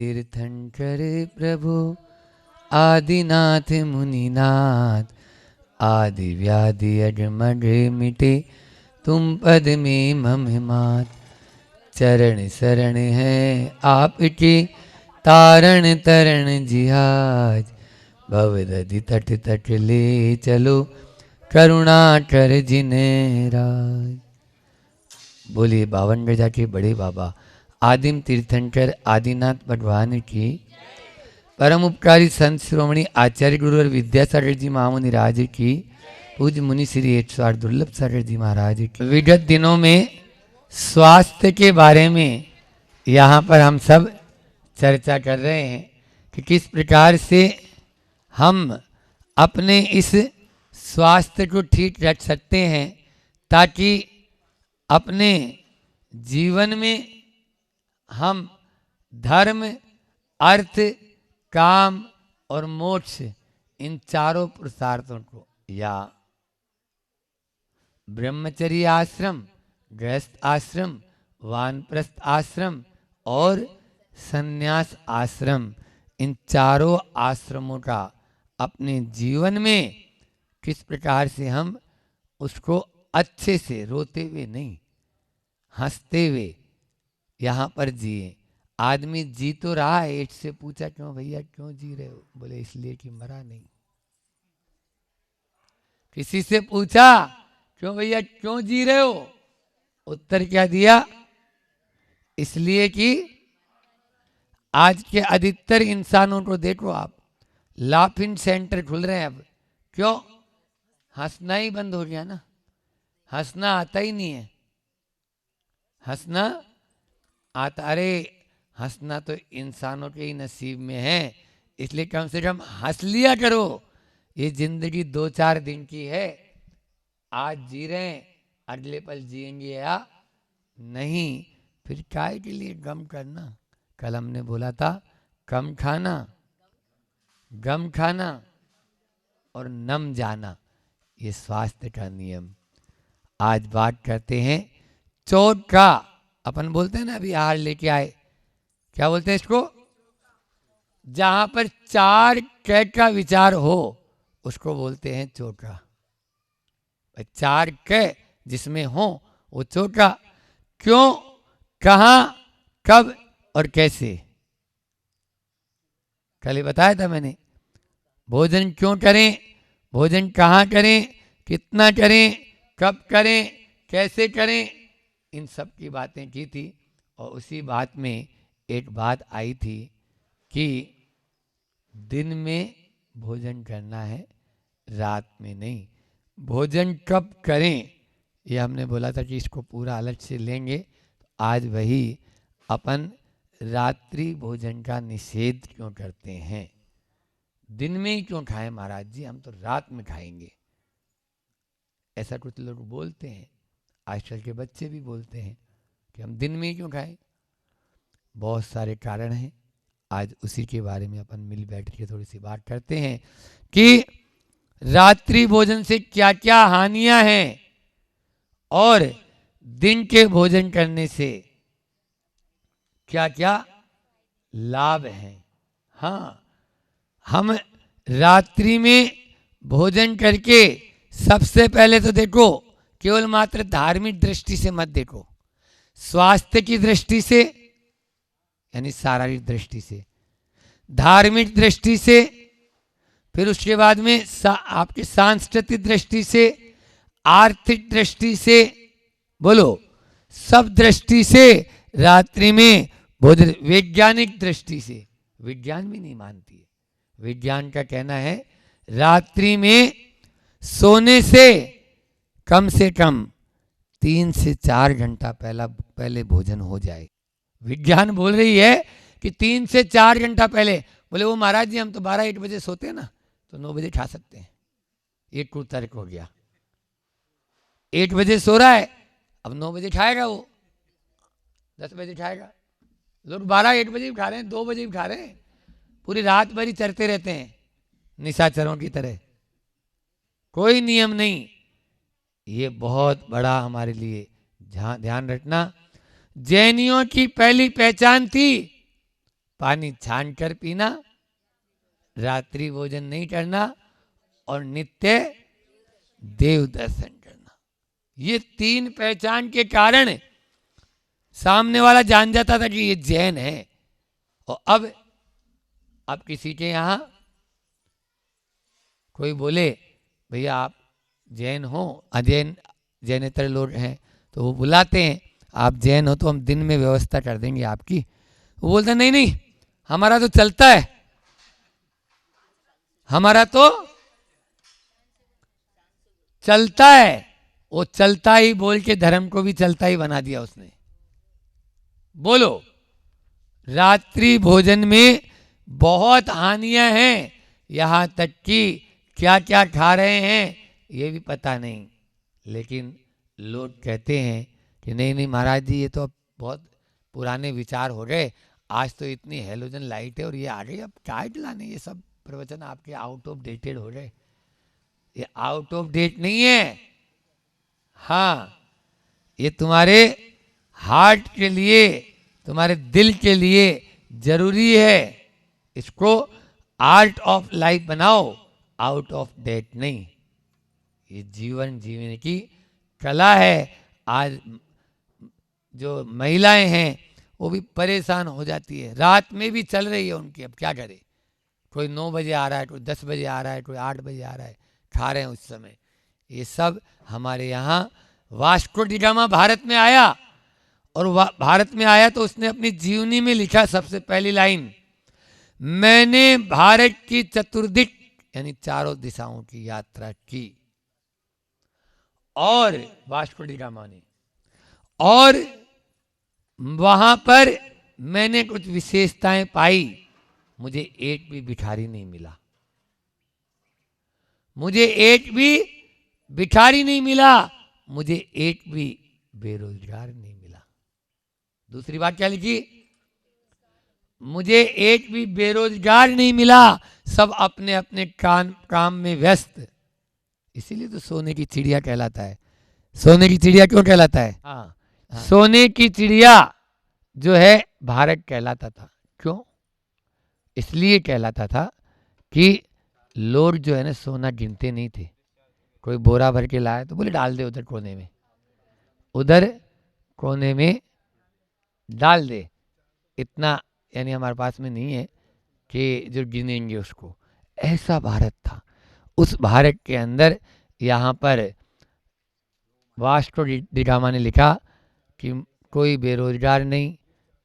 तीर्थंकर प्रभु आदिनाथ मुनिनाथ, आदि व्याधि अजमड मिटे तुम पद में मम मात। चरण शरण है आपके तारण तरण जिहाज, भवदधि तट तट ले चलो करुणा कर जिन्हें राज। बोलिए 52 गजा के बड़े बाबा आदिम तीर्थंकर आदिनाथ भगवान की। परम उपकारी संत श्रोमणी आचार्य गुरु और विद्यासागर जी महामुनि राज की। पूज्य मुनि श्री 108 दुर्लभ सागर जी महाराज की। विगत दिनों में स्वास्थ्य के बारे में यहाँ पर हम सब चर्चा कर रहे हैं कि किस प्रकार से हम अपने इस स्वास्थ्य को ठीक रख सकते हैं, ताकि अपने जीवन में हम धर्म, अर्थ, काम और मोक्ष इन चारों पुरुषार्थों को, या ब्रह्मचर्य आश्रम, गृहस्थ आश्रम, वानप्रस्थ आश्रम और संन्यास आश्रम, इन चारों आश्रमों का अपने जीवन में किस प्रकार से हम उसको अच्छे से, रोते हुए नहीं, हंसते हुए यहाँ पर जिए। आदमी जी तो रहा है, एट से पूछा क्यों भैया क्यों जी रहे हो, बोले इसलिए कि मरा नहीं। किसी से पूछा क्यों भैया क्यों जी रहे हो, उत्तर क्या दिया, इसलिए कि आज के अधिकतर इंसानों को देखो आप, लाफिंग सेंटर खुल रहे हैं अब। क्यों? हंसना ही बंद हो गया ना, हंसना आता ही नहीं है। हंसना आता, अरे हंसना तो इंसानों के ही नसीब में है, इसलिए कम से कम हंस लिया करो। ये जिंदगी 2-4 दिन की है, आज जी रहे हैं, अगले पल जिएंगे या नहीं, फिर काय के लिए गम करना। कल हमने बोला था कम खाना, गम खाना और नम जाना, ये स्वास्थ्य का नियम। आज बात करते हैं चौथ का। अपन बोलते हैं ना अभी आहार लेके आए, क्या बोलते हैं इसको, जहां पर 4 क का विचार हो उसको बोलते हैं चौका। 4 क जिसमें हो वो चौका। क्यों, कहां, कब और कैसे, कल ही बताया था मैंने। भोजन क्यों करें, भोजन कहाँ करें, कितना करें, कब करें, कैसे करें, इन सब की बातें की थी। और उसी बात में एक बात आई थी कि दिन में भोजन करना है, रात में नहीं। भोजन कब करें, ये हमने बोला था कि इसको पूरा अलग से लेंगे। आज वही अपन रात्रि भोजन का निषेध क्यों करते हैं, दिन में ही क्यों खाएं महाराज जी, हम तो रात में खाएंगे, ऐसा कुछ लोग बोलते हैं। आजकल के बच्चे भी बोलते हैं कि हम दिन में ही क्यों खाएं। बहुत सारे कारण हैं, आज उसी के बारे में अपन मिल बैठ के थोड़ी सी बात करते हैं कि रात्रि भोजन से क्या क्या हानियां हैं और दिन के भोजन करने से क्या क्या लाभ हैं। हाँ, हम रात्रि में भोजन करके सबसे पहले तो देखो, केवल मात्र धार्मिक दृष्टि से मत देखो, स्वास्थ्य की दृष्टि से यानी शारीरिक दृष्टि से, धार्मिक दृष्टि से, फिर उसके बाद में आपकी सांस्कृतिक दृष्टि से, आर्थिक दृष्टि से, बोलो सब दृष्टि से रात्रि में भोजन। वैज्ञानिक दृष्टि से, विज्ञान भी नहीं मानती है, विज्ञान का कहना है रात्रि में सोने से कम 3 से 4 घंटा पहले भोजन हो जाए। विज्ञान बोल रही है कि 3 से 4 घंटा पहले। बोले वो महाराज जी हम तो 12-1 बजे सोते हैं ना, तो 9 बजे खा सकते हैं। एक को तर्क हो गया, 1 बजे सो रहा है, अब 9 बजे खाएगा, वो 10 बजे खाएगा। लोग 12-1 बजे भी खा रहे हैं, 2 बजे भी खा रहे हैं, पूरी रात भर ही चरते रहते हैं निशाचरों की तरह। कोई नियम नहीं, ये बहुत बड़ा हमारे लिए ध्यान रखना। जैनियों की पहली पहचान थी पानी छान कर पीना, रात्रि भोजन नहीं करना और नित्य देव दर्शन करना। ये 3 पहचान के कारण सामने वाला जान जाता था कि ये जैन है। और अब किसी के यहां कोई बोले भैया आप जैन हो, जैनेतर लोग हैं, तो वो बुलाते हैं, आप जैन हो तो हम दिन में व्यवस्था कर देंगे आपकी। वो बोलता नहीं नहीं, हमारा तो चलता है, हमारा तो चलता है। वो चलता ही बोल के धर्म को भी चलता ही बना दिया उसने। बोलो, रात्रि भोजन में बहुत हानियां हैं, यहां तक कि क्या क्या खा रहे हैं ये भी पता नहीं। लेकिन लोग कहते हैं कि नहीं नहीं महाराज जी, ये तो अब बहुत पुराने विचार हो गए, आज तो इतनी हेलोजन लाइट है और ये आ गई, अब क्या लाने, ये सब प्रवचन आपके आउट ऑफ डेटेड हो गए। ये आउट ऑफ डेट नहीं है। हाँ, ये तुम्हारे हार्ट के लिए, तुम्हारे दिल के लिए जरूरी है। इसको आर्ट ऑफ लाइफ बनाओ, आउट ऑफ डेट नहीं। ये जीवन जीने की कला है। आज जो महिलाएं हैं वो भी परेशान हो जाती है, रात में भी चल रही है उनकी, अब क्या करे। कोई 9 बजे आ रहा है, कोई 10 बजे आ रहा है, कोई 8 बजे आ रहा है, खा रहे हैं उस समय। ये सब हमारे यहाँ वास्को डी गामा भारत में आया, और भारत में आया तो उसने अपनी जीवनी में लिखा सबसे पहली लाइन, मैंने भारत की चतुर्दिक यानी चारों दिशाओं की यात्रा की। और वास्को डी गामा ने, और वहां पर मैंने कुछ विशेषताएं पाई। मुझे एक भी भिखारी नहीं मिला, मुझे एक भी भिखारी नहीं मिला, मुझे एक भी बेरोजगार नहीं मिला। दूसरी बात क्या लिखी, मुझे एक भी बेरोजगार नहीं मिला, सब अपने अपने काम में व्यस्त। इसीलिए तो सोने की चिड़िया कहलाता है। सोने की चिड़िया क्यों कहलाता है? हाँ, सोने की चिड़िया जो है भारत कहलाता था। क्यों? इसलिए कहलाता था कि लोग जो है ना सोना गिनते नहीं थे। कोई बोरा भर के लाया तो बोले डाल दे उधर कोने में, उधर कोने में डाल दे, इतना यानी हमारे पास में नहीं है कि जो गिनेंगे उसको। ऐसा भारत था। उस भारत के अंदर यहाँ पर वास्को डी गामा ने लिखा कि कोई बेरोजगार नहीं,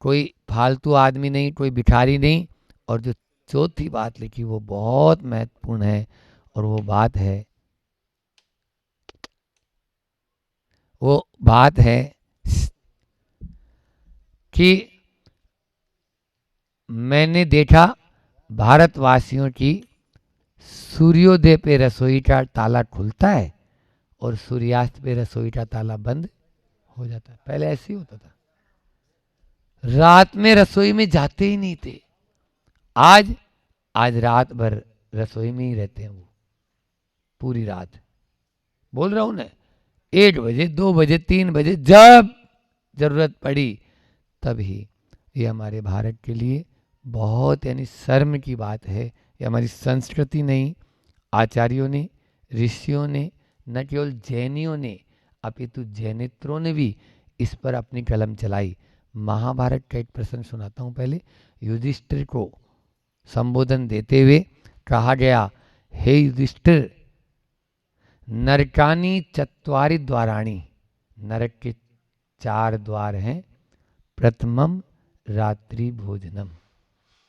कोई फालतू आदमी नहीं, कोई भिखारी नहीं। और जो चौथी बात लिखी वो बहुत महत्वपूर्ण है, और वो बात है कि मैंने देखा भारतवासियों की सूर्योदय पे रसोई का ताला खुलता है और सूर्यास्त पे रसोई का ताला बंद हो जाता है। पहले ऐसे ही होता था, रात में रसोई में जाते ही नहीं थे। आज रात भर रसोई में ही रहते हैं वो, पूरी रात। बोल रहा हूं ना, 1 बजे 2 बजे 3 बजे जब जरूरत पड़ी तभी। ये हमारे भारत के लिए बहुत यानी शर्म की बात है। ये हमारी संस्कृति नहीं, आचार्यों ने, ऋषियों ने, न केवल जैनियों ने अपितु जैनेत्रों ने भी इस पर अपनी कलम चलाई। महाभारत का एक प्रसंग सुनाता हूं। पहले युधिष्ठिर को संबोधन देते हुए कहा गया, हे युधिष्ठिर, नरकानी चत्वारि द्वाराणी, नरक के 4 द्वार हैं। प्रथमम रात्रि भोजनम,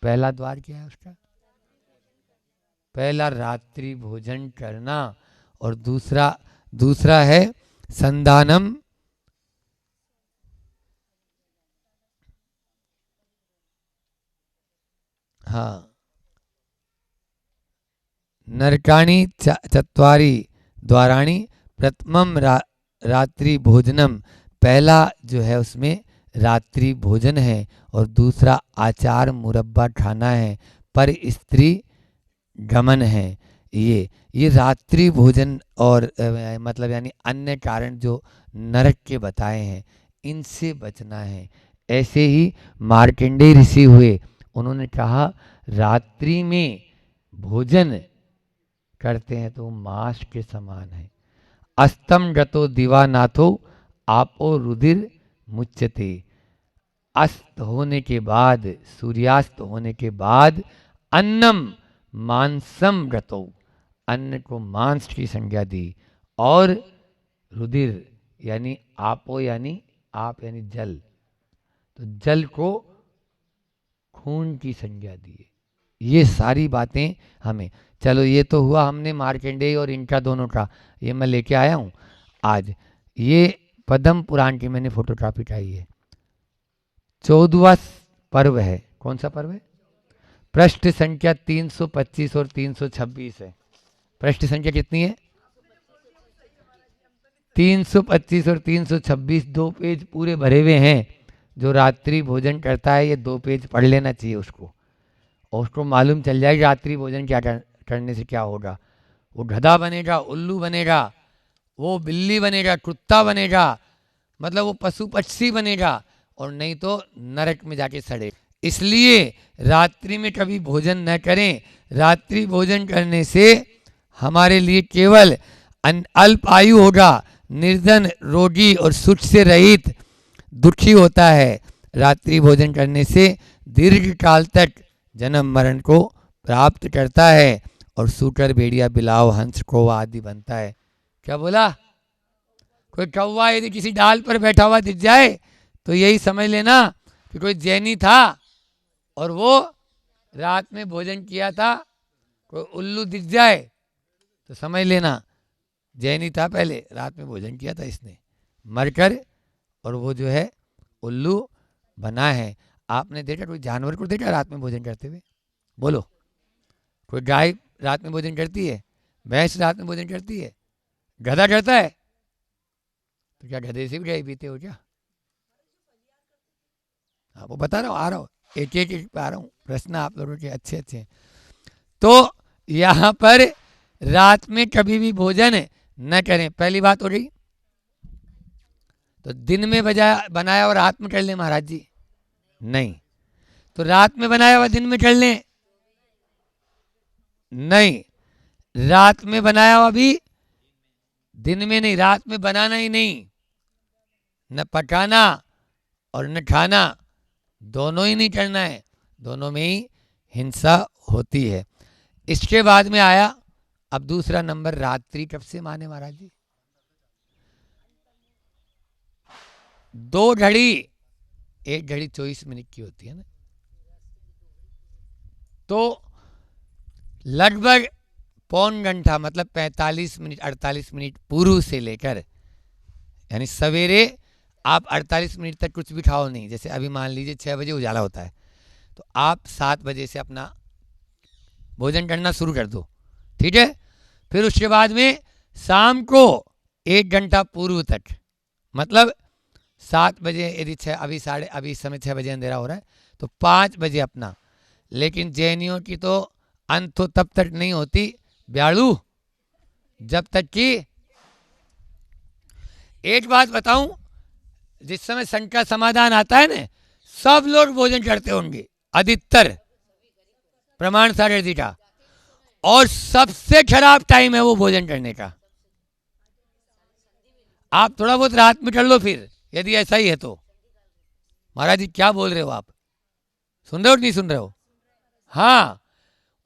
पहला द्वार क्या है उसका? पहला रात्रि भोजन करना, और दूसरा है संधानम, हाँ, नरकाणी चत्वारि द्वाराणी प्रथमम रात्रि भोजनम, पहला जो है उसमें रात्रि भोजन है, और दूसरा आचार मुरब्बा खाना है, पर स्त्री गमन है। ये रात्रि भोजन और मतलब यानी अन्य कारण जो नरक के बताए हैं, इनसे बचना है। ऐसे ही मार्कंडेय ऋषि हुए, उन्होंने कहा रात्रि में भोजन करते हैं तो मांस के समान है। अस्तम गतो दिवानाथो आपो रुधिर मुच्यते। अस्त होने के बाद, सूर्यास्त होने के बाद अन्नम मांसम गतो, अन्न को मांस की संज्ञा दी, और रुधिर यानी आपो यानी आप यानी जल, तो जल को खून की संज्ञा दी। ये सारी बातें हमें, चलो ये तो हुआ हमने मार्कंडेय और इनका दोनों का, ये मैं लेके आया हूँ आज। ये पद्म पुराण की मैंने फोटोकॉपी उठाई है। 14वां पर्व है। कौन सा पर्व है? पृष्ठ संख्या 325 और 326 है। पृष्ठ संख्या कितनी है? 325 और 326, 2 पेज पूरे भरे हुए हैं। जो रात्रि भोजन करता है ये 2 पेज पढ़ लेना चाहिए उसको, और उसको मालूम चल जाएगा रात्रि भोजन क्या करने से क्या होगा। वो गधा बनेगा, उल्लू बनेगा, वो बिल्ली बनेगा, कुत्ता बनेगा, मतलब वो पशु पक्षी बनेगा, और नहीं तो नरक में जाके सड़े। इसलिए रात्रि में कभी भोजन न करें। रात्रि भोजन करने से हमारे लिए केवल अल्प आयु होगा, निर्धन, रोगी और सुख से रहित दुखी होता है। रात्रि भोजन करने से दीर्घ काल तक जन्म मरण को प्राप्त करता है, और सूकर, भेड़िया, बिलाव, हंस, कौवा आदि बनता है। क्या बोला? कोई कौवा यदि किसी डाल पर बैठा हुआ दिख जाए तो यही समझ लेना कि कोई जैनी था और वो रात में भोजन किया था। कोई उल्लू दिख जाए तो समझ लेना जैनी था, पहले रात में भोजन किया था इसने, मरकर, और वो जो है उल्लू बना है। आपने देखा कोई जानवर को देखा रात में भोजन करते हुए? बोलो। कोई गाय रात में भोजन करती है? भैंस रात में भोजन करती है? गधा करता है? तो क्या गधे से भी गाय पीते हो क्या? हाँ, वो बता रहा हूँ, आ रहा हूँ, एक एक आ रहा हूँ, प्रश्न आप लोगों के अच्छे अच्छे हैं। तो यहाँ पर रात में कभी भी भोजन न करें, पहली बात हो गई। तो दिन में बनाया और रात में कर लें महाराज जी? नहीं। तो रात में बनाया हुआ दिन में कर लें? नहीं। रात में बनाया हुआ भी दिन में नहीं, रात में बनाना ही नहीं, न पकाना और न खाना, दोनों ही नहीं करना है, दोनों में ही हिंसा होती है। इसके बाद में आया अब दूसरा नंबर, रात्रि कब से माने महाराज जी? 2 घड़ी, 1 घड़ी 24 मिनट की होती है ना, तो लगभग पौन घंटा, मतलब 45 मिनट 48 मिनट पूर्व से लेकर, यानी सवेरे आप 48 मिनट तक कुछ भी खाओ नहीं। जैसे अभी मान लीजिए 6 बजे उजाला होता है, तो आप 7 बजे से अपना भोजन करना शुरू कर दो, ठीक है। फिर उसके बाद में शाम को 1 घंटा पूर्व तक, मतलब 7 बजे, यदि अभी इस समय 6 बजे अंधेरा हो रहा है, तो 5 बजे अपना। लेकिन जैनियों की तो अंत तो तब तक नहीं होती ब्याड़ू, जब तक कि, एक बात बताऊं, जिस समय संकट का समाधान आता है ना, सब लोग भोजन करते होंगे, अधिकतर प्रमाण सागर जी का, और सबसे खराब टाइम है वो भोजन करने का। आप थोड़ा बहुत रात में कर लो फिर, यदि ऐसा ही है तो। महाराज जी क्या बोल रहे हो आप? सुन रहे हो कि नहीं सुन रहे हो? हाँ,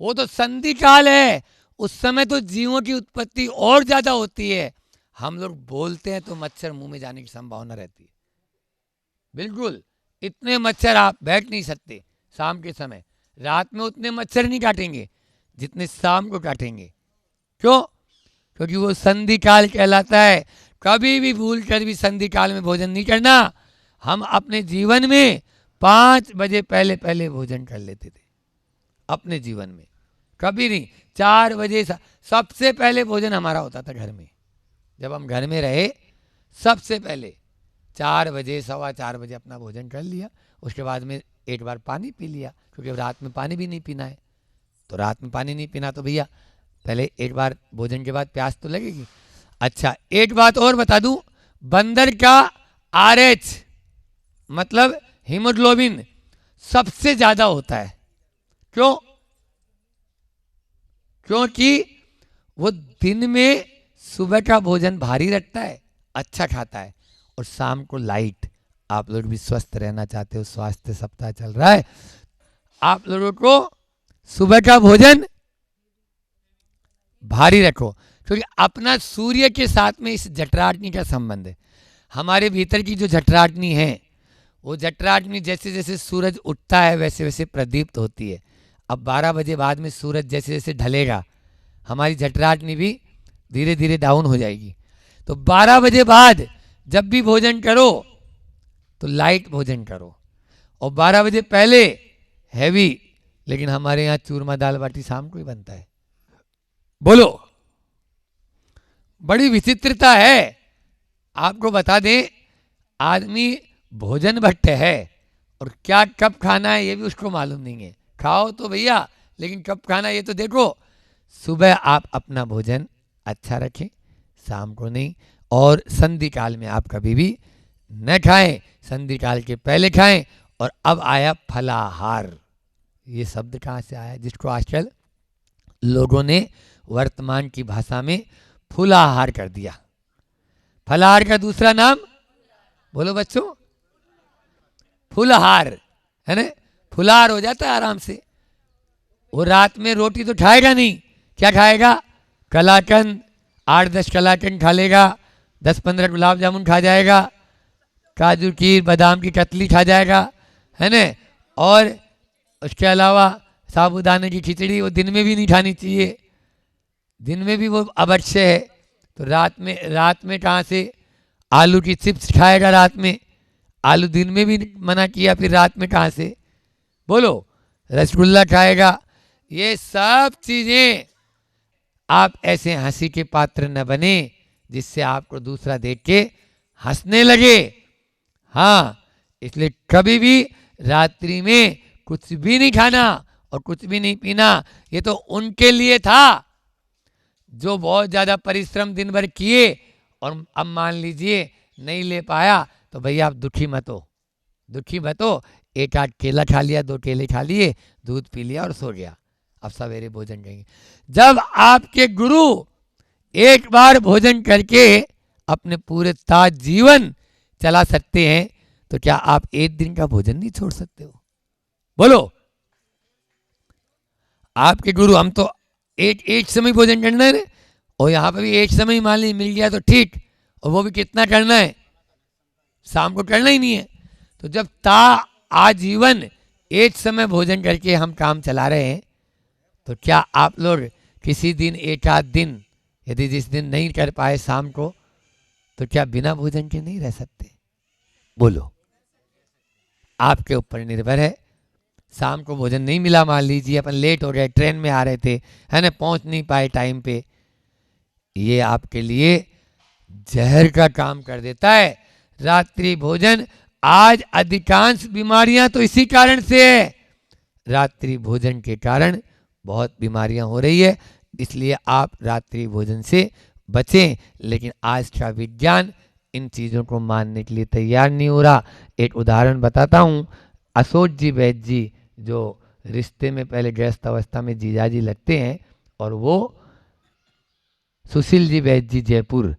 वो तो संधि काल है, उस समय तो जीवों की उत्पत्ति और ज्यादा होती है। हम लोग बोलते हैं तो मच्छर मुंह में जाने की संभावना रहती है। बिल्कुल, इतने मच्छर आप बैठ नहीं सकते शाम के समय। रात में उतने मच्छर नहीं काटेंगे जितने शाम को काटेंगे। क्यों? क्योंकि वो संधि काल कहलाता है। कभी भी भूल कर भी संधि काल में भोजन नहीं करना। हम अपने जीवन में 5 बजे पहले पहले भोजन कर लेते थे अपने जीवन में, कभी नहीं 4 बजे सबसे पहले भोजन हमारा होता था घर में। जब हम घर में रहे सबसे पहले 4 बजे, 4:15 बजे अपना भोजन कर लिया। उसके बाद में एक बार पानी पी लिया, क्योंकि रात में पानी भी नहीं पीना है। तो रात में पानी नहीं पीना तो भैया पहले एक बार भोजन के बाद प्यास तो लगेगी। अच्छा, एक बात और बता दूं, बंदर का RH मतलब हीमोग्लोबिन सबसे ज़्यादा होता है क्यों? क्योंकि वो दिन में सुबह का भोजन भारी रखता है, अच्छा खाता है, और शाम को लाइट। आप लोग भी स्वस्थ रहना चाहते हो, स्वास्थ्य सप्ताह चल रहा है, आप लोगों को सुबह का भोजन भारी रखो, क्योंकि अपना सूर्य के साथ में इस जठराग्नि का संबंध है। हमारे भीतर की जो जठराग्नि है, वो जठराग्नि जैसे जैसे सूरज उठता है वैसे वैसे प्रदीप्त होती है। अब 12 बजे बाद में सूरज जैसे जैसे ढलेगा, हमारी जठराग्नि भी धीरे धीरे डाउन हो जाएगी। तो 12 बजे बाद जब भी भोजन करो तो लाइट भोजन करो, और 12 बजे पहले हैवी। लेकिन हमारे यहाँ चूरमा दाल बाटी शाम को ही बनता है। बोलो, बड़ी विचित्रता है। आपको बता दें, आदमी भोजन भट्ट है, और क्या कब खाना है ये भी उसको मालूम नहीं है। खाओ तो भैया, लेकिन कब खाना ये तो देखो। सुबह आप अपना भोजन अच्छा रखें, शाम को नहीं, और संधि काल में आप कभी भी न खाएं, संधि काल के पहले खाएं। और अब आया फलाहार। ये शब्द कहाँ से आया, जिसको आजकल लोगों ने वर्तमान की भाषा में फूलाहार कर दिया। फलाहार का दूसरा नाम बोलो बच्चों, फूलहार है ना। फुलाहार हो जाता है आराम से। वो रात में रोटी तो खाएगा नहीं, क्या खाएगा? कलाकंद, 8-10 कलाकंद खा लेगा, 10-15 गुलाब जामुन खा जाएगा, काजू खीर बादाम की कतली खा जाएगा, है ना। और उसके अलावा साबूदाने की खिचड़ी वो दिन में भी नहीं खानी चाहिए, दिन में भी वो अवश्य है। तो रात में कहाँ से? आलू की चिप्स खाएगा रात में, आलू दिन में भी मना किया, फिर रात में कहाँ से? बोलो, रसगुल्ला खाएगा। ये सब चीजें आप ऐसे हंसी के पात्र न बने जिससे आपको दूसरा देख के हंसने लगे। हाँ, इसलिए कभी भी रात्रि में कुछ भी नहीं खाना और कुछ भी नहीं पीना। ये तो उनके लिए था जो बहुत ज़्यादा परिश्रम दिन भर किए, और अब मान लीजिए नहीं ले पाया, तो भैया आप दुखी मत हो, दुखी मत हो। एक आध केला खा लिया, 2 केले खा लिए, दूध पी लिया और सो गया। अब सवेरे भोजन करेंगे। जब आपके गुरु एक बार भोजन करके अपने पूरे ताज जीवन चला सकते हैं, तो क्या आप एक दिन का भोजन नहीं छोड़ सकते हो? बोलो, आपके गुरु, हम तो एक समय भोजन करना है, और यहाँ पर भी एक समय मान ली मिल गया तो ठीक, और वो भी कितना करना है? शाम को करना ही नहीं है। तो जब आजीवन एक समय भोजन करके हम काम चला रहे हैं, तो क्या आप लोग किसी दिन एक आध दिन, यदि जिस दिन नहीं कर पाए शाम को, तो क्या बिना भोजन के नहीं रह सकते? बोलो, आपके ऊपर निर्भर है। शाम को भोजन नहीं मिला, मान लीजिए अपन लेट हो गए, ट्रेन में आ रहे थे, है ना, पहुंच नहीं पाए टाइम पे, ये आपके लिए जहर का काम कर देता है। रात्रि भोजन, आज अधिकांश बीमारियां तो इसी कारण से है, रात्रि भोजन के कारण बहुत बीमारियां हो रही है। इसलिए आप रात्रि भोजन से बचें। लेकिन आज का विज्ञान इन चीज़ों को मानने के लिए तैयार नहीं हो रहा। एक उदाहरण बताता हूँ। अशोक जी वैद्य जी, जो रिश्ते में पहले गृहस्थ अवस्था में जीजाजी लगते हैं, और वो सुशील जी वैद्य जी जयपुर,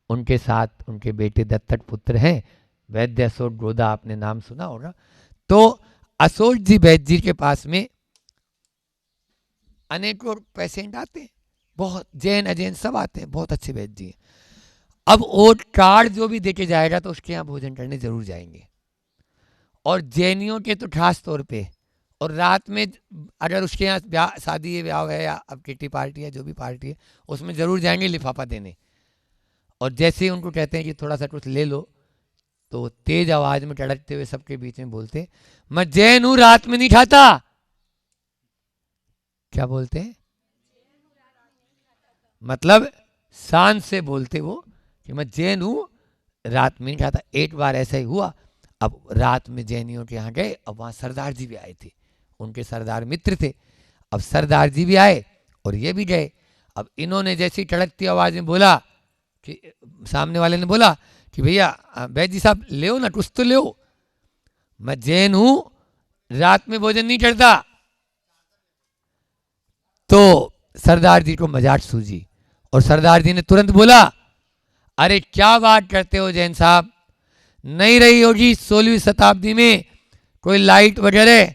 उनके साथ उनके बेटे दत्तक पुत्र हैं, वैद्य अशोक गोदा, आपने नाम सुना होगा। तो अशोक जी वैद्य जी के पास में अनेकों पेशेंट आते हैं, बहुत जैन अजैन सब आते हैं, बहुत अच्छे वैद्य जी। अब वो कार्ड जो भी देके जाएगा तो उसके यहाँ भोजन करने जरूर जाएंगे। और जैनियों के तो खास तौर पे, और रात में अगर उसके यहाँ शादी है, ब्याह है, या अब किटी पार्टी है, जो भी पार्टी है, उसमें जरूर जाएंगे लिफाफा देने। और जैसे ही उनको कहते हैं कि थोड़ा सा कुछ ले लो, तो तेज आवाज में टड़कते हुए सबके बीच में बोलते, मैं जैन हूं, रात में नहीं खाता। क्या बोलते हैं? मतलब शान से बोलते वो कि मैं जैन हूं, रात में नहीं खाता। एक बार ऐसा ही हुआ। अब रात में जैनियों के यहाँ गए, अब वहाँ सरदार जी भी आए थे, उनके सरदार मित्र थे। अब सरदार जी भी आए और ये भी गए। अब इन्होंने जैसी टड़कती आवाज में बोला कि सामने वाले ने बोला कि भैया वैद्य जी साहब ले ना, कुछ तो ले। मैं जैन हूं, रात में भोजन नहीं करता। तो सरदार जी को मजाक सूझी और सरदार जी ने तुरंत बोला, अरे क्या बात करते हो जैन साहब, नहीं रही होगी 16वीं शताब्दी में कोई लाइट वगैरह,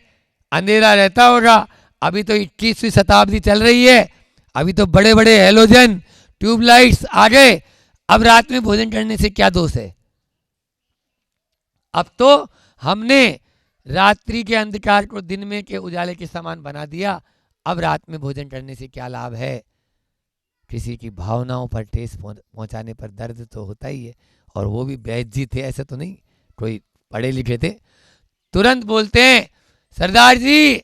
अंधेरा रहता होगा। अभी तो 21वीं शताब्दी चल रही है, अभी तो बड़े बड़े हेलोजन ट्यूबलाइट्स आ गए, अब रात में भोजन करने से क्या दोष है। अब तो हमने रात्रि के अंधकार को दिन में के उजाले के समान बना दिया, अब रात में भोजन करने से क्या लाभ है। किसी की भावनाओं पर ठेस पहुंचाने पर दर्द तो होता ही है, और वो भी वैद्य जी थे, ऐसे तो नहीं कोई पढ़े लिखे थे। तुरंत बोलते हैं, सरदार जी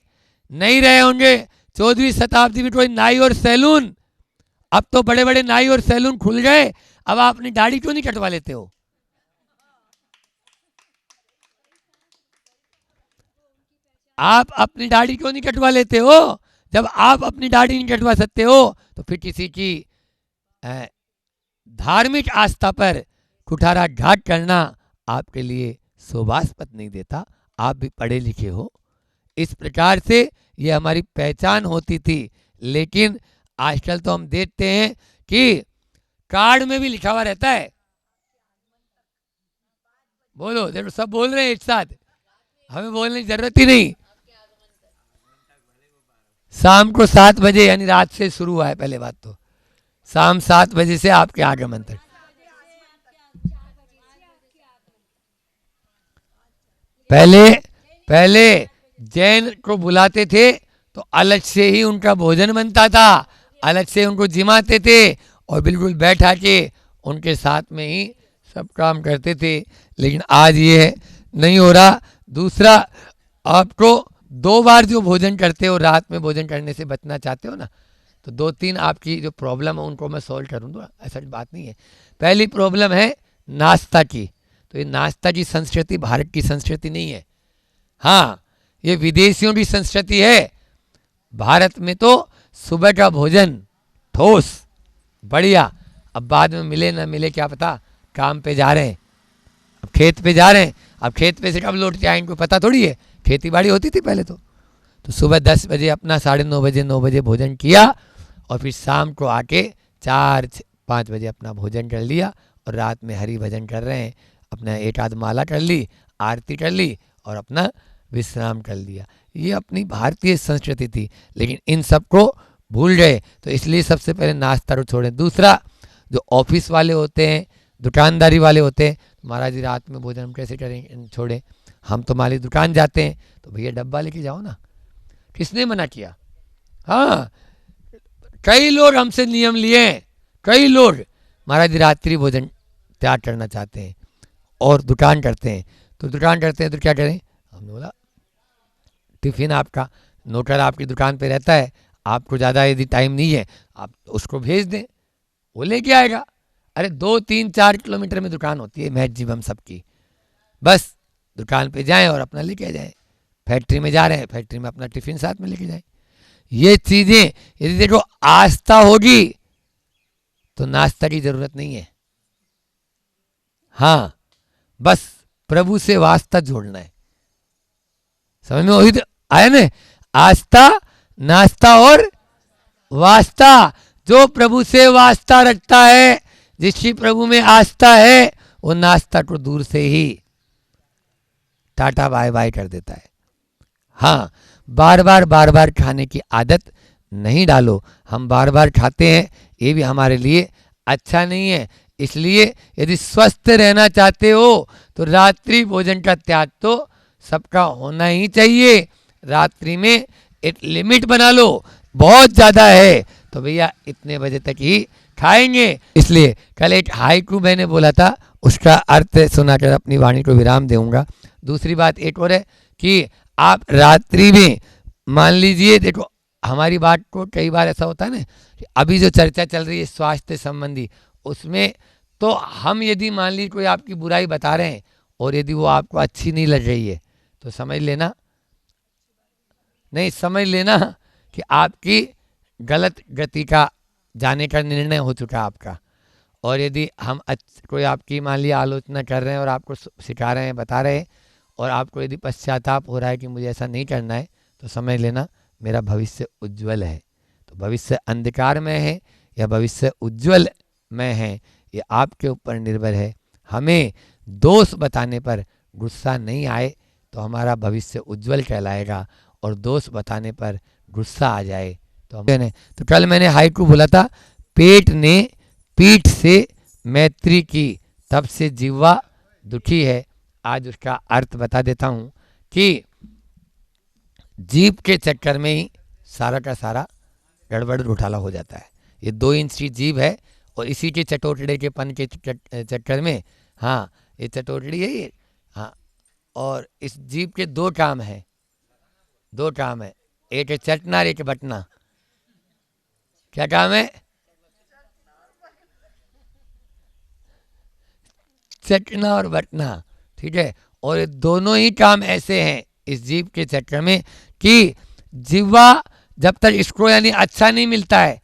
नहीं रहे होंगे 14वीं शताब्दी में कोई नाई और सैलून, अब तो बड़े बड़े नाई और सैलून खुल गए, अब आप अपनी दाढ़ी क्यों नहीं कटवा लेते हो। आप अपनी दाढ़ी क्यों नहीं कटवा लेते हो। जब आप अपनी दाढ़ी नहीं कटवा सकते हो तो फिर किसी की धार्मिक आस्था पर कुठाराघात करना आपके लिए शोभास्पद नहीं देता। आप भी पढ़े लिखे हो। इस प्रकार से ये हमारी पहचान होती थी, लेकिन आजकल तो हम देखते हैं कि कार्ड में भी लिखा हुआ रहता है। बोलो, देखो सब बोल रहे हैं एक साथ, हमें बोलने की जरूरत ही नहीं। शाम को 7 बजे यानी रात से शुरू हुआ है। पहले बात तो शाम 7 बजे से आपके आगमन तक। पहले जैन को बुलाते थे तो अलग से ही उनका भोजन बनता था, अलग से उनको जिमाते थे और बिल्कुल बैठा के उनके साथ में ही सब काम करते थे। लेकिन आज ये नहीं हो रहा। दूसरा, आपको 2 बार जो भोजन करते हो, रात में भोजन करने से बचना चाहते हो ना, तो 2-3 आपकी जो प्रॉब्लम है उनको मैं सॉल्व करूँगा, ऐसा बात नहीं है। पहली प्रॉब्लम है नाश्ता की। तो ये नाश्ता की संस्कृति भारत की संस्कृति नहीं है। हाँ, ये विदेशियों की संस्कृति है। भारत में तो सुबह का भोजन ठोस बढ़िया, अब बाद में मिले ना मिले क्या पता, काम पे जा रहे हैं, अब खेत पे जा रहे हैं, अब खेत पे से कब लौट के आएंगे पता थोड़ी है। खेती बाड़ी होती थी पहले तो सुबह 10 बजे अपना 9:30 बजे 9 बजे भोजन किया और फिर शाम को आके 4-5 बजे अपना भोजन कर लिया और रात में हरि भजन कर रहे हैं, अपना एक आध माला कर ली, आरती कर ली और अपना विश्राम कर लिया। ये अपनी भारतीय संस्कृति थी, लेकिन इन सबको भूल गए। तो इसलिए सबसे पहले नाश्ता को छोड़ें। दूसरा, जो ऑफिस वाले होते हैं, दुकानदारी वाले होते हैं, महाराज जी रात में भोजन हम कैसे करें, छोड़ें। हम तो माली दुकान जाते हैं तो भैया डब्बा लेके जाओ ना, किसने मना किया। हाँ, कई लोग हमसे नियम लिए, कई लोग महाराज जी रात्रि भोजन त्याग करना चाहते हैं और दुकान करते हैं। तो दुकान करते हैं तो क्या करें, हमने बोला टिफिन आपका नौकर आपकी दुकान पे रहता है, आपको ज़्यादा यदि टाइम नहीं है आप उसको भेज दें, वो लेके आएगा। अरे 2-3-4 किलोमीटर में दुकान होती है मैक्सिमम सबकी, बस दुकान पे जाएं और अपना लेके आ जाएं। फैक्ट्री में जा रहे हैं, फैक्ट्री में अपना टिफिन साथ में लेके जाएं। ये चीज़ें यदि देखो आस्था होगी तो नाश्ता की जरूरत नहीं है। हाँ, बस प्रभु से वास्ता जोड़ना है। समझ में वही तो आया ना, आस्था, नाश्ता और वास्ता। जो प्रभु से वास्ता रखता है, जिसकी प्रभु में आस्था है, वो नाश्ता को दूर से ही टाटा बाय बाय कर देता है। हाँ, बार बार खाने की आदत नहीं डालो। हम बार बार खाते हैं, ये भी हमारे लिए अच्छा नहीं है। इसलिए यदि स्वस्थ रहना चाहते हो तो रात्रि भोजन का त्याग तो सबका होना ही चाहिए। रात्रि में एक लिमिट बना लो, बहुत ज़्यादा है तो भैया इतने बजे तक ही खाएंगे। इसलिए कल एक हाइकू मैंने बोला था, उसका अर्थ सुनाकर अपनी वाणी को विराम दूंगा। दूसरी बात एक और है कि आप रात्रि में मान लीजिए, देखो हमारी बात को कई बार ऐसा होता है ना कि अभी जो चर्चा चल रही है स्वास्थ्य संबंधी, उसमें तो हम यदि मान लीजिए कोई आपकी बुराई बता रहे हैं और यदि वो आपको अच्छी नहीं लग रही है तो समझ लेना कि आपकी गलत गति का जाने का निर्णय हो चुका है आपका। और यदि हम कोई आपकी मान लिया आलोचना कर रहे हैं और आपको सिखा रहे हैं, बता रहे हैं, और आपको यदि पश्चाताप हो रहा है कि मुझे ऐसा नहीं करना है, तो समझ लेना मेरा भविष्य उज्जवल है। तो भविष्य अंधकार में है या भविष्य उज्जवल में है, ये आपके ऊपर निर्भर है। हमें दोष बताने पर गुस्सा नहीं आए तो हमारा भविष्य उज्जवल कहलाएगा, और दोष बताने पर गुस्सा आ जाए तो हम। तो कल मैंने हाइकू बोला था, पेट ने पीठ से मैत्री की तब से जिह्वा दुखी है। आज उसका अर्थ बता देता हूँ कि जीभ के चक्कर में ही सारा का सारा गड़बड़ घोटाला हो जाता है। ये 2 इंच की जीभ है और इसी के चटोटड़े के पन के चक्कर में, हाँ ये चटोटड़ी है ये, हाँ, और इस जीभ के 2 काम है, 2 काम है, एक है चटना और एक है बटना। क्या काम है? चटना और बटना, ठीक है। और ये दोनों ही काम ऐसे हैं इस जीभ के चक्कर में कि जिह्वा जब तक इसको यानी अच्छा नहीं मिलता है,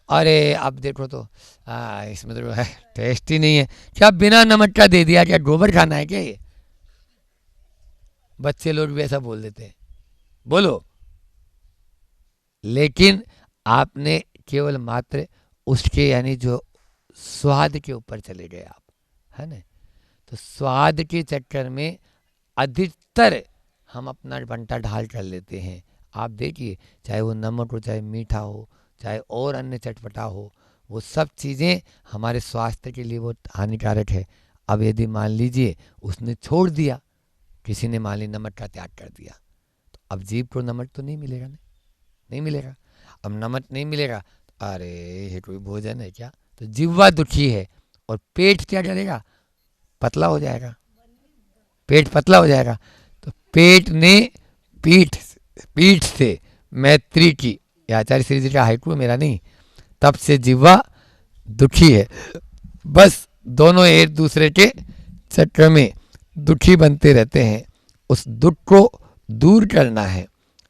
अरे अब देखो तो इसमें तो है टेस्ट ही नहीं है, क्या बिना नमक का दे दिया, क्या गोबर खाना है क्या ये? बच्चे लोग भी ऐसा बोल देते हैं, बोलो। लेकिन आपने केवल मात्र उसके यानी जो स्वाद के ऊपर चले गए आप, है ना। तो स्वाद के चक्कर में अधिकतर हम अपना बंटा ढाल कर लेते हैं। आप देखिए, चाहे वो नमक हो, चाहे मीठा हो, चाहे और अन्य चटपटा हो, वो सब चीज़ें हमारे स्वास्थ्य के लिए वो हानिकारक है। अब यदि मान लीजिए उसने छोड़ दिया, किसी ने मान ली नमक का त्याग कर दिया, तो अब जीभ को नमक तो नहीं मिलेगा ना, नहीं मिलेगा। अब नमक नहीं मिलेगा तो अरे ये कोई भोजन है क्या? तो जिह्वा दुखी है और पेट क्या करेगा? पतला हो जाएगा, पेट पतला हो जाएगा। तो पेट ने पीठ से मैत्री की, ये आचार्य श्री जी का हाइकू, मेरा नहीं, तब से जिह्वा दुखी है। बस दोनों एक दूसरे के चक्कर में दुखी बनते रहते हैं। उस दुख को दूर करना है।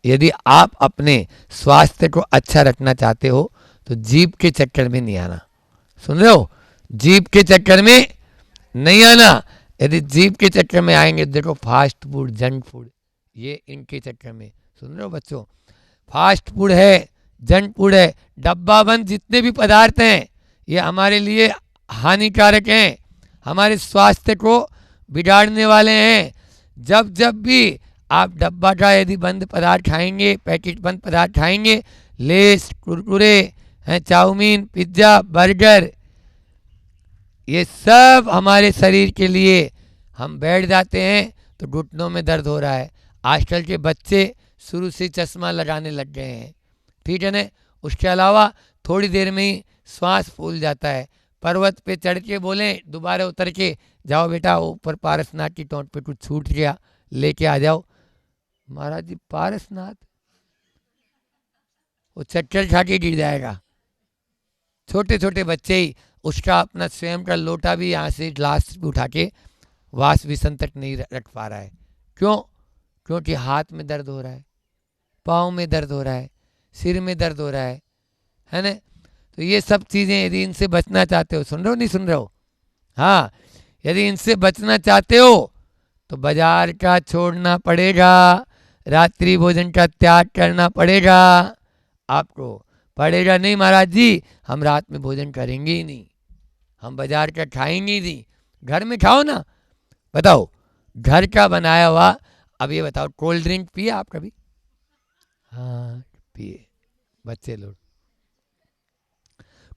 यदि आप अपने स्वास्थ्य को अच्छा रखना चाहते हो तो जीभ के चक्कर में नहीं आना। सुन रहे हो? जीभ के चक्कर में नहीं आना। यदि जीभ के चक्कर में आएंगे, देखो फास्ट फूड, जंक फूड, ये इनके चक्कर में, सुन रहे हो बच्चों, फास्ट फूड है, जंक फूड है, डब्बा बंद जितने भी पदार्थ हैं ये हमारे लिए हानिकारक हैं, हमारे स्वास्थ्य को बिगाड़ने वाले हैं। जब जब भी आप डब्बा का यदि बंद पदार्थ खाएंगे, पैकेट बंद पदार्थ खाएंगे, लेस, कुरकुरे हैं, चाउमीन, पिज्ज़ा, बर्गर, ये सब हमारे शरीर के लिए, हम बैठ जाते हैं तो घुटनों में दर्द हो रहा है। आजकल के बच्चे शुरू से चश्मा लगाने लग गए हैं, ठीक है ना। उसके अलावा थोड़ी देर में ही श्वास फूल जाता है। पर्वत पे चढ़ के बोलें दोबारा उतर के जाओ बेटा, ऊपर पारसनाथ की टोंट पे कुछ छूट गया, लेके आ जाओ। महाराज जी पारसनाथ, वो चक्कर खा के गिर जाएगा। छोटे छोटे बच्चे ही उसका अपना स्वयं का लोटा भी यहाँ से ग्लास उठा के वास विसन तक नहीं रख पा रहा है। क्यों? क्योंकि हाथ में दर्द हो रहा है, पाँव में दर्द हो रहा है, सिर में दर्द हो रहा है ना। तो ये सब चीज़ें यदि इनसे बचना चाहते हो, सुन रहे हो नहीं सुन रहे हो? हाँ, यदि इनसे बचना चाहते हो तो बाजार का छोड़ना पड़ेगा, रात्रि भोजन का त्याग करना पड़ेगा। आपको पड़ेगा नहीं महाराज जी, हम रात में भोजन करेंगे ही नहीं, हम बाजार का खाएंगे ही नहीं, घर में खाओ ना। बताओ, घर का बनाया हुआ। अब ये बताओ, कोल्ड ड्रिंक पिए आप कभी? हाँ पिए बच्चे लोग।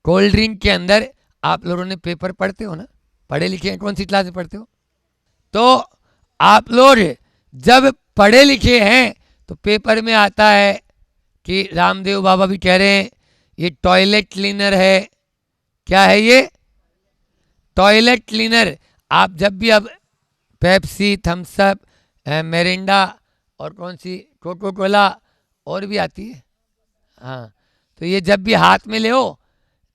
कोल्ड ड्रिंक के अंदर आप लोगों ने पेपर पढ़ते हो ना, पढ़े लिखे हैं, कौन सी क्लास में पढ़ते हो? तो आप लोग जब पढ़े लिखे हैं तो पेपर में आता है कि रामदेव बाबा भी कह रहे हैं ये टॉयलेट क्लीनर है। क्या है ये? Toilet cleaner. आप जब भी, अब पेप्सी, थम्स अप, मिरिंडा और कौन सी कोको कोला और भी आती है, हाँ, तो ये जब भी हाथ में ले हो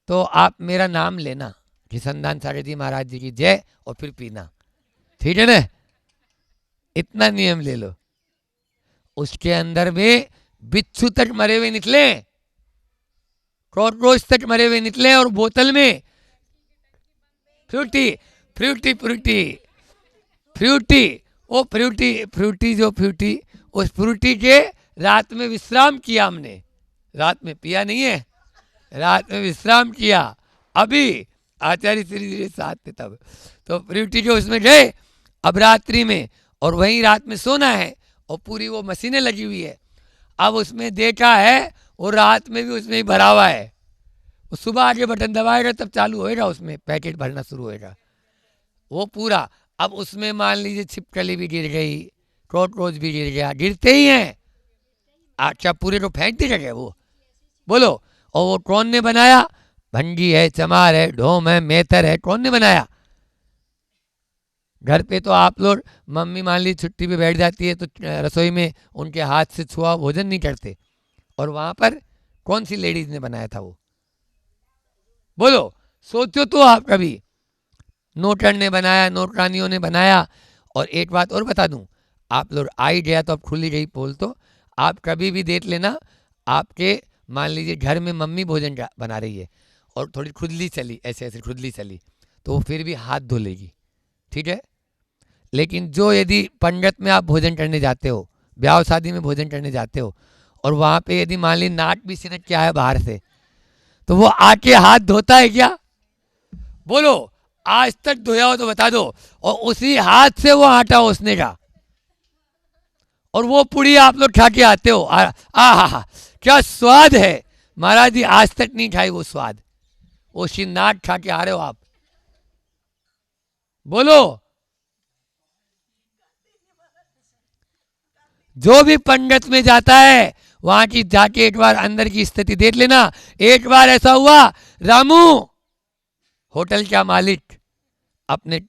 तो आप मेरा नाम लेना, किशनदान सागर जी महाराज जी की जय, और फिर पीना, ठीक है ना। इतना नियम ले लो। उसके अंदर में बिच्छू तक मरे हुए निकले, कॉकरोच तक मरे हुए निकले, और बोतल में फ्रूटी फ्रूटी फ्रूटी फ्रूटी वो फ्रूटी जो फ्रूटी, उस फ्रूटी के रात में विश्राम किया हमने, रात में पिया नहीं है, रात में विश्राम किया। अभी आचार्य श्री जी साथ थे तब, तो प्रिवटी जो उसमें गए अब रात्रि में, और वहीं रात में सोना है, और पूरी वो मशीनें लगी हुई है। अब उसमें देखा है वो रात में भी उसमें ही भरा हुआ है। वो सुबह आके बटन दबाएगा तब चालू होएगा, उसमें पैकेट भरना शुरू होएगा वो पूरा। अब उसमें मान लीजिए छिपकली भी गिर गई, कॉकरोच भी गिर गया, गिरते ही हैं। अच्छा पूरे को फेंक दी जगह वो, बोलो। और वो कौन ने बनाया? भंगी है, चमार है, ढोम है, मेथर है, कौन ने बनाया? घर पे तो आप लोग, मम्मी मान ली छुट्टी पे बैठ जाती है तो रसोई में उनके हाथ से छुआ भोजन नहीं करते, और वहां पर कौन सी लेडीज ने बनाया था वो, बोलो। सोचो तो आप कभी। नौकर ने बनाया, नौकरानियों ने बनाया। और एक बात और बता दूं, आप लोग आई गया तो अब खुली गई पोल, तो आप कभी भी देख लेना, आपके मान लीजिए घर में मम्मी भोजन बना रही है और थोड़ी खुजली चली, ऐसे ऐसे खुजली चली, तो वो फिर भी हाथ धो लेगी, ठीक है। लेकिन जो यदि पंगत में आप भोजन करने जाते हो, ब्याह शादी में भोजन करने जाते हो, और वहाँ पे यदि मान ली नाक भी सिनक के आया बाहर से, तो वो आके हाथ धोता है क्या? बोलो, आज तक धोया हो तो बता दो। और उसी हाथ से वो आटा ओसने का, और वो पुड़ी आप लोग खा के आते हो। हा, क्या स्वाद है महाराज जी, आज तक नहीं खाई वो स्वाद। वो नाक खा के आ रहे हो आप, बोलो। जो भी पंगत में जाता है वहां की जाके एक बार अंदर की स्थिति देख लेना। एक बार ऐसा हुआ, रामू होटल का मालिक अपने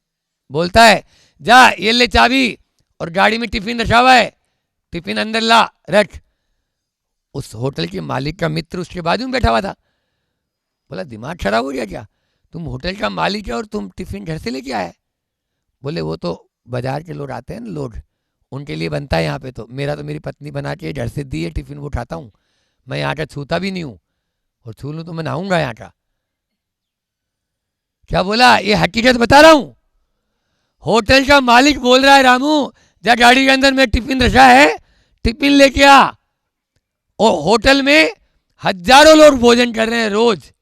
बोलता है, जा ये ले चाबी, और गाड़ी में टिफिन रखा हुआ है, टिफिन अंदर ला रख। उस होटल के मालिक का मित्र उसके बाजू में बैठा हुआ था। बोला दिमाग खराब हो गया क्या, तुम होटल का मालिक है और तुम टिफिन घर से लेके आए? बोले वो तो बाजार के लोग आते हैं ना, लोग, उनके लिए बनता है यहाँ पे, तो मेरा तो मेरी पत्नी बना के घर से दी है टिफिन, वो उठाता हूँ। मैं यहाँ का छूता भी नहीं हूँ, और छू लूँ तो मैं नहाऊंगा यहाँ का। क्या बोला? ये हकीकत बता रहा हूँ। होटल का मालिक बोल रहा है, रामू जा गाड़ी के अंदर में टिफिन रखा है, टिफिन लेके आ। और होटल में हजारों लोग भोजन कर रहे हैं रोज।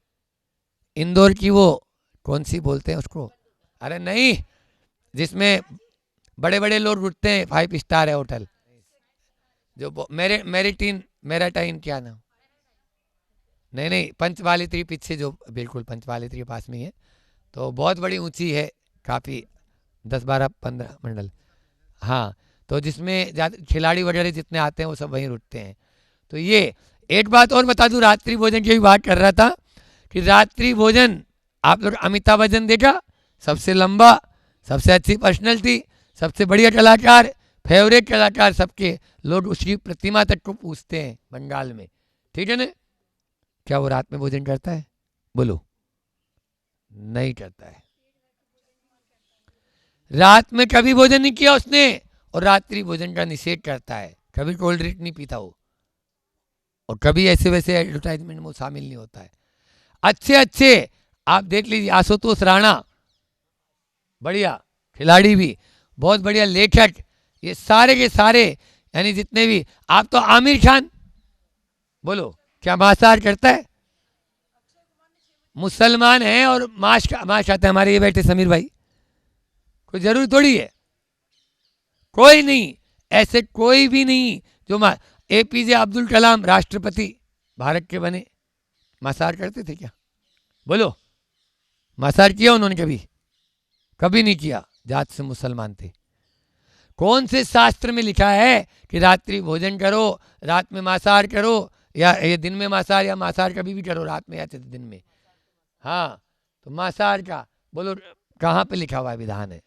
इंदौर की वो कौन सी बोलते हैं उसको, अरे नहीं, जिसमें बड़े बड़े लोग उठते हैं, 5 स्टार है होटल, जो मेराटाइन क्या नाम, नहीं नहीं, पंचवाली त्री पीछे, जो बिल्कुल पंचवाली त्री पास में ही है, तो बहुत बड़ी ऊंची है, काफ़ी 10-12-15 मंडल। हाँ, तो जिसमें खिलाड़ी वगैरह जितने आते हैं वो सब वहीं रुकते हैं। तो ये एक बात और बता दूं, रात्रि भोजन की भी बात कर रहा था कि रात्रि भोजन आप लोग अमिताभ बच्चन देखा, सबसे लंबा, सबसे अच्छी पर्सनैलिटी, सबसे बढ़िया कलाकार, फेवरेट कलाकार सबके, लोग उसकी प्रतिमा तक को पूछते हैं बंगाल में, ठीक है ना। क्या वो रात में भोजन करता है? बोलो, नहीं करता है। रात में कभी भोजन नहीं किया उसने, और रात्रि भोजन का निषेध करता है। कभी कोल्ड ड्रिंक नहीं पीता वो, और कभी ऐसे वैसे एडवर्टाइजमेंट में शामिल नहीं होता है। अच्छे अच्छे आप देख लीजिए, आशुतोष राणा बढ़िया खिलाड़ी भी, बहुत बढ़िया लेखक, ये सारे के सारे, यानी जितने भी, आप तो आमिर खान, बोलो क्या मांसाहार करता है? मुसलमान है और मांस खाते हैं। हमारे ये बैठे समीर भाई, कोई जरूरी थोड़ी है, कोई नहीं, ऐसे कोई भी नहीं जो APJ अब्दुल कलाम राष्ट्रपति भारत के बने, मांसाहार करते थे क्या? बोलो, मांसाहार किया उन्होंने कभी? कभी नहीं किया, जात से मुसलमान थे। कौन से शास्त्र में लिखा है कि रात्रि भोजन करो, रात में मांसाहार करो, या ये दिन में मांसाहार, या मांसाहार कभी भी करो, रात में या दिन में? हाँ, तो मांसाहार का बोलो कहाँ पे लिखा हुआ है विधान है?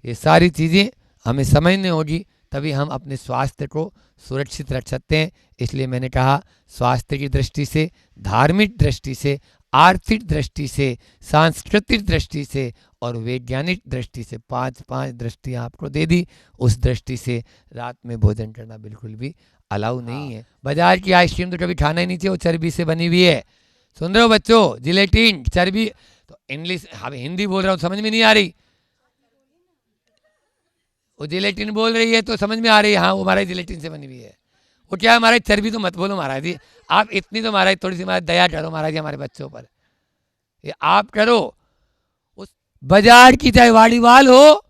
ये सारी चीज़ें हमें समझनी होगी, तभी हम अपने स्वास्थ्य को सुरक्षित रख सकते हैं। इसलिए मैंने कहा, स्वास्थ्य की दृष्टि से, धार्मिक दृष्टि से, आर्थिक दृष्टि से, सांस्कृतिक दृष्टि से और वैज्ञानिक दृष्टि से, 5 दृष्टियाँ आपको दे दी। उस दृष्टि से रात में भोजन करना बिल्कुल भी अलाउ नहीं है। बाजार की आइसक्रीम तो कभी खाना ही नहीं चाहिए, वो चर्बी से बनी हुई है। सुन रहे हो बच्चों, जिलेटिन, चर्बी, तो इंग्लिश, हम हिंदी बोल रहा हूँ, समझ में नहीं आ रही। वो जिलेटिन बोल रही है तो समझ में आ रही है, हाँ वो हमारे जिलेटिन से बनी हुई है। वो क्या है महाराज, चर्बी तो मत बोलो महाराज जी, आप इतनी तो महाराज थोड़ी सी महाराज दया करो महाराज जी हमारे बच्चों पर, ये आप करो। उस बाजार की चाहे वाड़ीवाल हो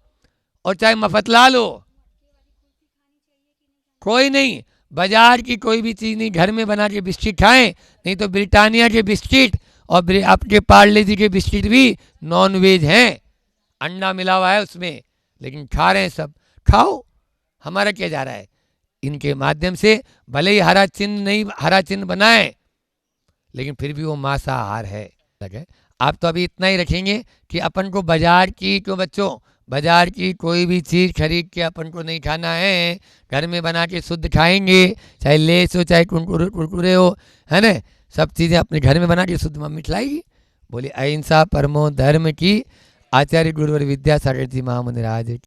और चाहे मफतलाल हो, कोई नहीं, बाजार की कोई भी चीज़ नहीं, घर में बना के बिस्किट खाएं, नहीं तो ब्रिटानिया के बिस्किट और आपके पार्ले जी के बिस्किट भी नॉन वेज हैं, अंडा मिला हुआ है उसमें, लेकिन खा रहे हैं सब। खाओ, हमारा क्या जा रहा है। इनके माध्यम से भले ही हरा चिन्ह नहीं, हरा चिन्ह बनाए, लेकिन फिर भी वो मांसाहार है। आप तो अभी इतना ही रखेंगे कि अपन को बाजार की, क्यों बच्चों, बाजार की कोई भी चीज़ खरीद के अपन को नहीं खाना है, घर में बना के शुद्ध खाएंगे, चाहे लेस हो चाहे कुरकुरे हो, है ना, सब चीज़ें अपने घर में बना के शुद्ध मम्मी खिलाएगी। बोली अहिंसा परमो धर्म की, आचार्य गुरुवर विद्यासागर जी महामुनि राज।